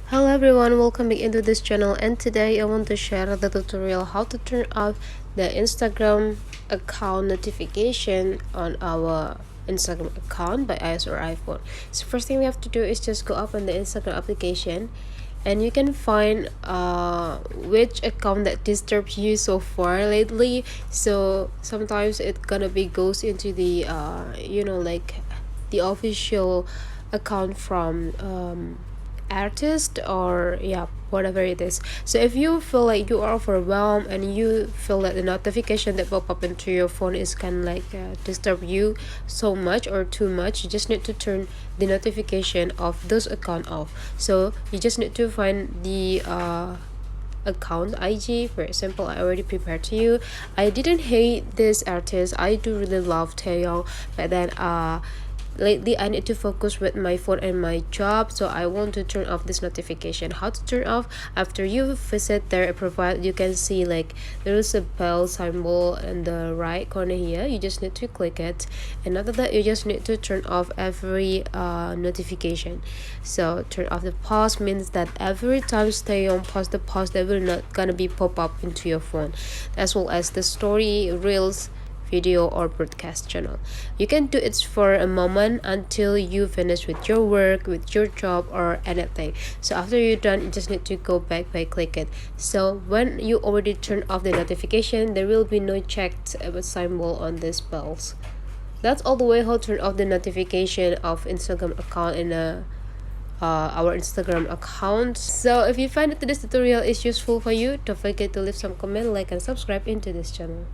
Hello everyone, welcome back into this channel, and today I want to share the tutorial how to turn off the Instagram account notification on our Instagram account by iOS or iPhone. So first thing we have to do is just go up on the Instagram application, and you can find which account that disturbs you so far lately. So sometimes it gonna be goes into the like the official account from artist, or yeah, whatever it is. So if you feel like you are overwhelmed and you feel that the notification that pop up into your phone is kind of like disturb you so much or too much, you just need to turn the notification of those account off. So you just need to find the account IG. For example, I already prepared to you. I didn't hate this artist, I do really love Taeyong, but then lately I need to focus with my phone and my job, so I want to turn off this notification. How to turn off? After you visit their profile, you can see like there is a bell symbol in the right corner here. You just need to click it, and after that you just need to turn off every notification. So turn off the pause means that every time stay on pause the pause, that will not gonna be pop up into your phone, as well as the story, reels, video, or broadcast channel. You can do it for a moment until you finish with your work, with your job, or anything. So after you're done, you just need to go back by click it. So when you already turn off the notification, there will be no checked symbol on these bells. That's all the way how to turn off the notification of Instagram account in our Instagram account. So if you find that this tutorial is useful for you, don't forget to leave some comment, like, and subscribe into this channel.